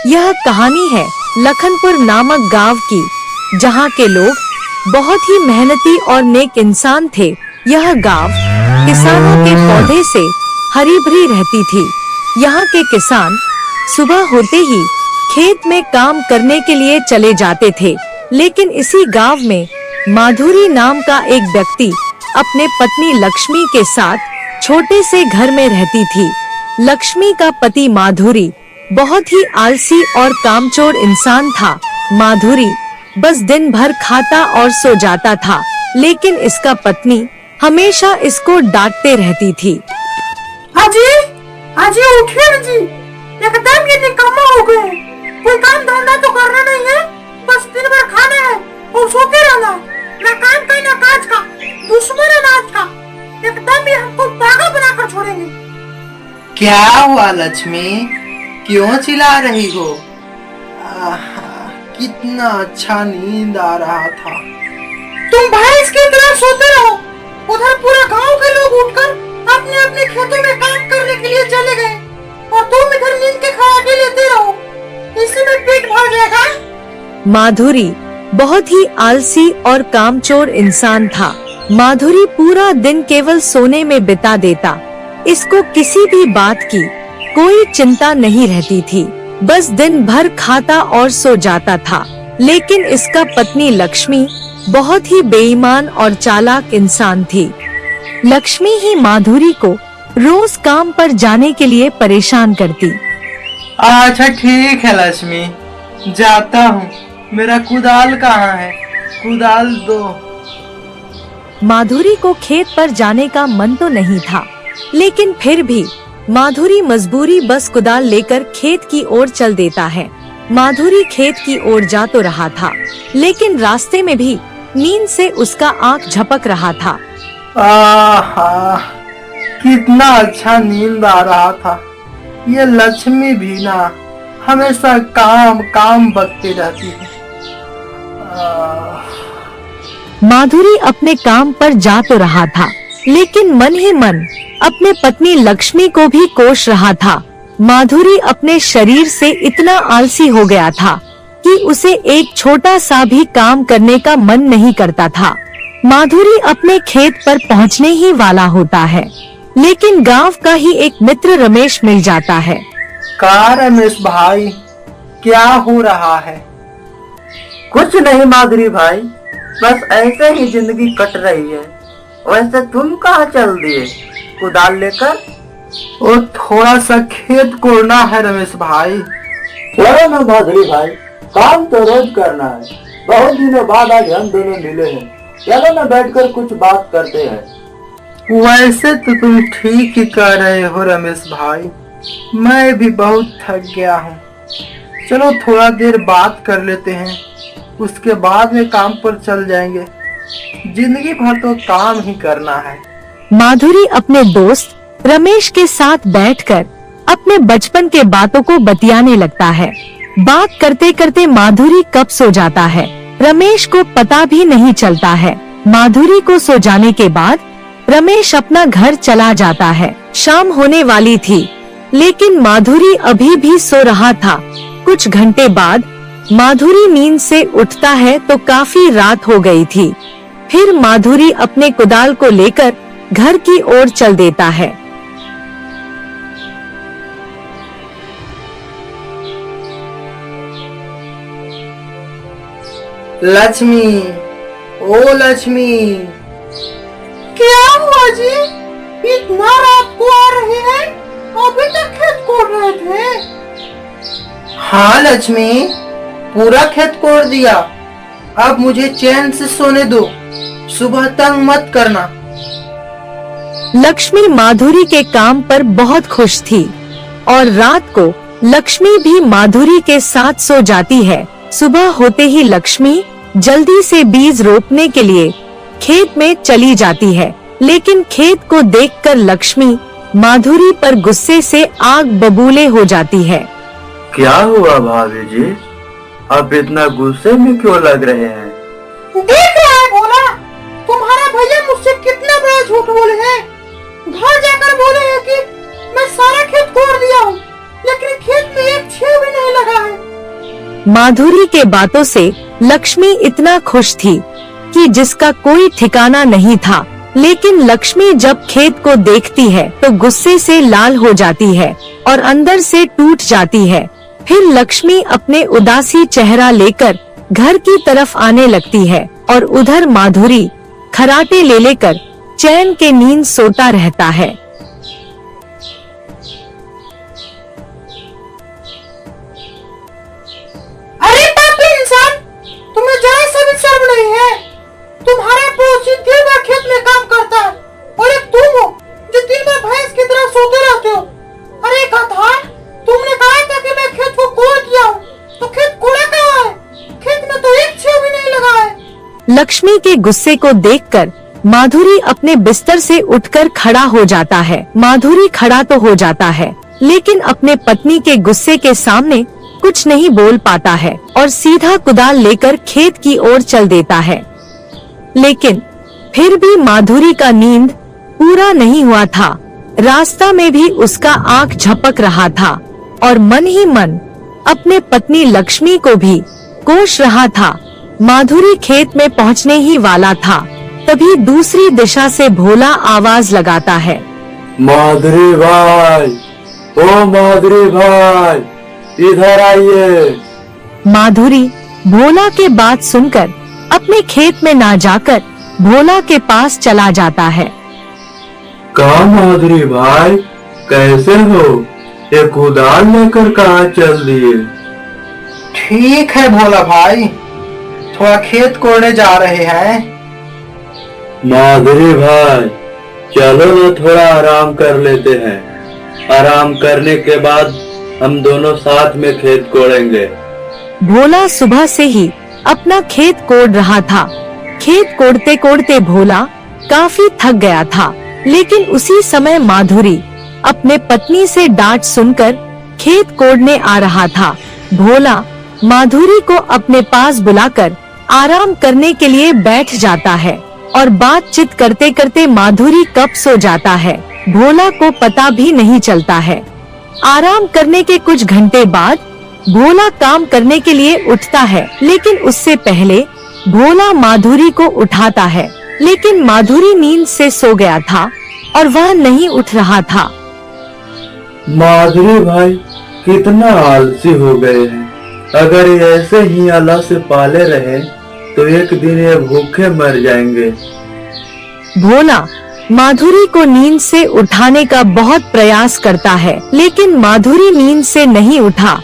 यह कहानी है लखनपुर नामक गांव की, जहां के लोग बहुत ही मेहनती और नेक इंसान थे। यह गांव किसानों के पौधे से हरी भरी रहती थी। यहाँ के किसान सुबह होते ही खेत में काम करने के लिए चले जाते थे, लेकिन इसी गांव में माधुरी नाम का एक व्यक्ति अपने पत्नी लक्ष्मी के साथ छोटे से घर में रहती थी। लक्ष्मी का पति माधुरी बहुत ही आलसी और कामचोर इंसान था। माधुरी बस दिन भर खाता और सो जाता था, लेकिन इसका पत्नी हमेशा इसको डांटते रहती थी। हाजी, हाजी उठिए जी, एकदम ये निकम्मा हो गए। कोई काम धंधा तो करना नहीं है, बस दिन भर खाना है और सोते रहना। ना काम का ना काज का, दुश्मन अनाज का। एकदम ये हमको पागल बनाकर छोड़ेंगे। क्या हुआ लक्ष्मी, क्यों चिल्ला रही हो? कितना अच्छा नींद आ रहा था। तुम भैंस की तरह सोते रहो। उधर पूरा गांव के लोग उठकर अपने अपने खेतों में काम करने के लिए चले गए और तुम इधर नींद के खराटे लेते रहो। इसी में पेट भर जाएगा। माधुरी बहुत ही आलसी और कामचोर इंसान था। माधुरी पूरा दिन केवल सोने में बिता देता। इसको किसी भी बात की कोई चिंता नहीं रहती थी, बस दिन भर खाता और सो जाता था। लेकिन इसका पत्नी लक्ष्मी बहुत ही बेईमान और चालाक इंसान थी। लक्ष्मी ही माधुरी को रोज काम पर जाने के लिए परेशान करती। अच्छा ठीक है लक्ष्मी, जाता हूँ। मेरा कुदाल कहाँ है? कुदाल दो। माधुरी को खेत पर जाने का मन तो नहीं था, लेकिन फिर भी माधुरी मजबूरी बस कुदाल लेकर खेत की ओर चल देता है। माधुरी खेत की ओर जा तो रहा था, लेकिन रास्ते में भी नींद से उसका आंख झपक रहा था। आहा, कितना अच्छा नींद आ रहा था। ये लक्ष्मी भी ना हमेशा काम काम बकती रहती है। माधुरी अपने काम पर जा तो रहा था, लेकिन मन ही मन अपने पत्नी लक्ष्मी को भी कोस रहा था। माधुरी अपने शरीर से इतना आलसी हो गया था कि उसे एक छोटा सा भी काम करने का मन नहीं करता था। माधुरी अपने खेत पर पहुंचने ही वाला होता है, लेकिन गांव का ही एक मित्र रमेश मिल जाता है। का रमेश भाई, क्या हो रहा है? कुछ नहीं माधुरी भाई, बस ऐसे ही जिंदगी कट रही है। वैसे तुम कहाँ चल दिए कुदाल लेकर? और थोड़ा सा खेत कोड़ना है रमेश भाई। चलो ना माधुरी भाई, काम तो रोज करना है। बहुत दिनों बाद आज हम दोनों मिले हैं। चलो ना बैठकर कुछ बात करते हैं। वैसे तो तुम ठीक ही कह रहे हो रमेश भाई, मैं भी बहुत थक गया हूँ। चलो थोड़ा देर बात कर लेते हैं, उसके बाद में काम पर चल जाएंगे। जिंदगी भर तो काम ही करना है। माधुरी अपने दोस्त रमेश के साथ बैठकर अपने बचपन के बातों को बतियाने लगता है। बात करते करते माधुरी कब सो जाता है, रमेश को पता भी नहीं चलता है। माधुरी को सो जाने के बाद रमेश अपना घर चला जाता है। शाम होने वाली थी, लेकिन माधुरी अभी भी सो रहा था। कुछ घंटे बाद माधुरी नींद से उठता है तो काफी रात हो गई थी। फिर माधुरी अपने कुदाल को लेकर घर की ओर चल देता है। लक्ष्मी, ओ लक्ष्मी। क्या हुआ जी? इतना रात को आ रहे हैं? अभी तक खेत कोड़ रहे थे। हाँ लक्ष्मी, पूरा खेत कोड़ दिया। अब मुझे चैन से सोने दो, सुबह तंग मत करना। लक्ष्मी माधुरी के काम पर बहुत खुश थी और रात को लक्ष्मी भी माधुरी के साथ सो जाती है। सुबह होते ही लक्ष्मी जल्दी से बीज रोपने के लिए खेत में चली जाती है, लेकिन खेत को देखकर लक्ष्मी माधुरी पर गुस्से से आग बबूले हो जाती है। क्या हुआ भाभी जी, अब इतना गुस्से में क्यों लग रहे हैं? देख रहा है भोला, तुम्हारा भैया मुझसे कितना बड़ा झूठ बोले हैं। घर जाकर बोले हैं कि मैं सारा खेत कोड़ दिया हूँ, लेकिन खेत में एक छेद भी नहीं माधुरी के बातों से लक्ष्मी इतना खुश थी कि जिसका कोई ठिकाना नहीं था। लेकिन लक्ष्मी जब खेत को देखती है तो गुस्से से लाल हो जाती है और अंदर से टूट जाती है। फिर लक्ष्मी अपने उदासी चेहरा लेकर घर की तरफ आने लगती है और उधर माधुरी खराटे ले लेकर चैन के नींद सोता रहता है। अरे पापी इंसान, तुम्हें जरा सा भी शर्म नहीं है। तुम्हारा पड़ोसी दिन भर खेत में काम करता है और एक तुम हो जो दिन भर भैंस की तरह सोते रहते हो। अरे गधा, तुमने कहा था कि मैं खेत को कोड़ दिया हूँ, तो खेत कोड़ा कहाँ है? खेत में तो एक छेव भी नहीं लगा है। लक्ष्मी के गुस्से को देखकर माधुरी अपने बिस्तर से उठकर खड़ा हो जाता है। माधुरी खड़ा तो हो जाता है लेकिन अपने पत्नी के गुस्से के सामने कुछ नहीं बोल पाता है और सीधा कुदाल लेकर खेत की ओर चल देता है। लेकिन फिर भी माधुरी का नींद पूरा नहीं हुआ था। रास्ता में भी उसका आंख झपक रहा था और मन ही मन अपने पत्नी लक्ष्मी को भी कोस रहा था। माधुरी खेत में पहुंचने ही वाला था, तभी दूसरी दिशा से भोला आवाज लगाता है, माधुरी भाई, ओ माधुरी भाई, इधर आइए। माधुरी भोला के बात सुनकर अपने खेत में ना जाकर भोला के पास चला जाता है। कहा माधुरी भाई, कैसे हो? ये कुदाल लेकर कहाँ चल दिए? ठीक है भोला भाई, थोड़ा खेत कोड़ने जा रहे हैं। माधुरी भाई, चलो ना थोड़ा आराम कर लेते हैं। आराम करने के बाद हम दोनों साथ में खेत कोड़ेंगे। भोला सुबह से ही अपना खेत कोड़ रहा था। खेत कोड़ते कोड़ते भोला काफी थक गया था, लेकिन उसी समय माधुरी अपने पत्नी से डांट सुनकर खेत कोड़ने आ रहा था। भोला माधुरी को अपने पास बुलाकर आराम करने के लिए बैठ जाता है और बातचीत करते करते माधुरी कब सो जाता है भोला को पता भी नहीं चलता है। आराम करने के कुछ घंटे बाद भोला काम करने के लिए उठता है, लेकिन उससे पहले भोला माधुरी को उठाता है। लेकिन माधुरी नींद से सो गया था और वह नहीं उठ रहा था। माधुरी भाई कितना आलसी हो गए हैं। अगर ये ऐसे ही अल्लाह से पाले रहे तो एक दिन ये भूखे मर जाएंगे। भोला माधुरी को नींद से उठाने का बहुत प्रयास करता है, लेकिन माधुरी नींद से नहीं उठा।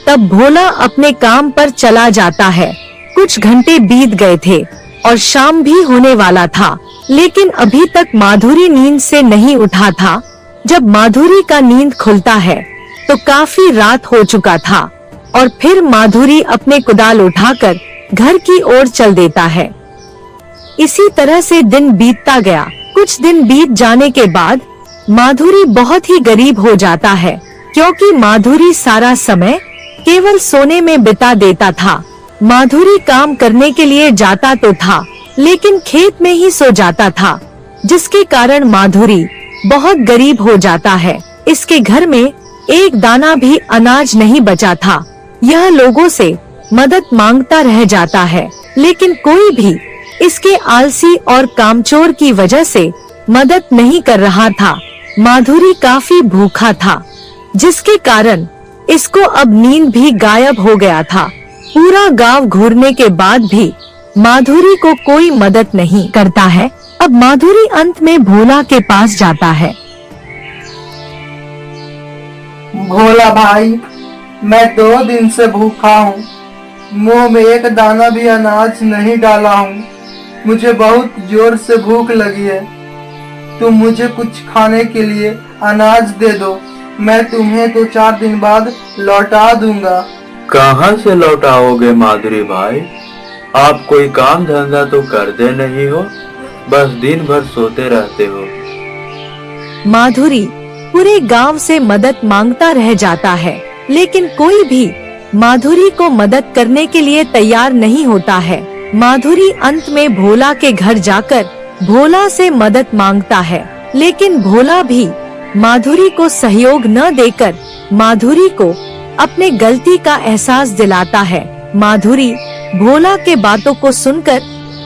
तब भोला अपने काम पर चला जाता है। कुछ घंटे बीत गए थे और शाम भी होने वाला था, लेकिन अभी तक माधुरी नींद से नहीं उठा था। जब माधुरी का नींद खुलता है तो काफी रात हो चुका था और फिर माधुरी अपने कुदाल उठाकर घर की ओर चल देता है। इसी तरह से दिन बीतता गया। कुछ दिन बीत जाने के बाद माधुरी बहुत ही गरीब हो जाता है, क्योंकि माधुरी सारा समय केवल सोने में बिता देता था। माधुरी काम करने के लिए जाता तो था, लेकिन खेत में ही सो जाता था, जिसके कारण माधुरी बहुत गरीब हो जाता है। इसके घर में एक दाना भी अनाज नहीं बचा था। यह लोगों से मदद मांगता रह जाता है, लेकिन कोई भी इसके आलसी और कामचोर की वजह से मदद नहीं कर रहा था। माधुरी काफी भूखा था, जिसके कारण इसको अब नींद भी गायब हो गया था। पूरा गांव घूरने के बाद भी माधुरी को कोई मदद नहीं करता है। अब माधुरी अंत में भोला के पास जाता है। भोला भाई, मैं 2 दिन से भूखा हूँ। मुंह में एक दाना भी अनाज नहीं डाला हूँ। मुझे बहुत जोर से भूख लगी है। तुम मुझे कुछ खाने के लिए अनाज दे दो। मैं तुम्हें तो 4 दिन बाद लौटा दूंगा। कहाँ से लौटाओगे माधुरी भाई? आप कोई काम धंधा तो करते नहीं हो, बस दिन भर सोते रहते हो। माधुरी पूरे गांव से मदद मांगता रह जाता है, लेकिन कोई भी माधुरी को मदद करने के लिए तैयार नहीं होता है। माधुरी अंत में भोला के घर जाकर भोला से मदद मांगता है, लेकिन भोला भी माधुरी को सहयोग न देकर माधुरी को अपने गलती का एहसास दिलाता है माधुरी भोला के बातों को सुनकर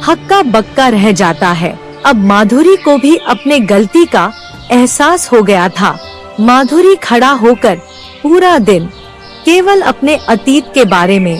हक्का बक्का रह जाता है। अब माधुरी को भी अपने गलती का एहसास हो गया था। माधुरी खड़ा होकर पूरा दिन केवल अपने अतीत के बारे में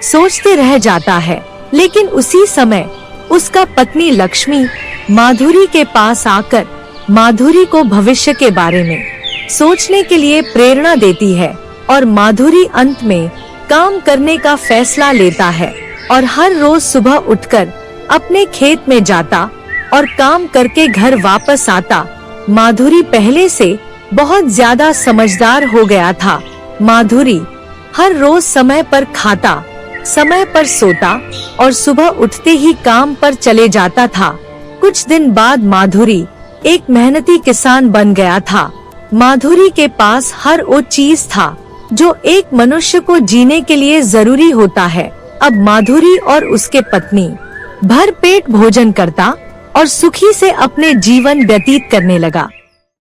सोचते रह जाता है। लेकिन उसी समय उसका पत्नी लक्ष्मी माधुरी के पास आकर माधुरी को भविष्य के बारे में सोचने के लिए प्रेरणा देती है और माधुरी अंत में काम करने का फैसला लेता है और हर रोज सुबह उठकर अपने खेत में जाता और काम करके घर वापस आता। माधुरी पहले से बहुत ज्यादा समझदार हो गया था। माधुरी हर रोज समय पर खाता, समय पर सोता और सुबह उठते ही काम पर चले जाता था। कुछ दिन बाद माधुरी एक मेहनती किसान बन गया था। माधुरी के पास हर वो चीज था जो एक मनुष्य को जीने के लिए जरूरी होता है। अब माधुरी और उसके पत्नी भर पेट भोजन करता और सुखी से अपने जीवन व्यतीत करने लगा।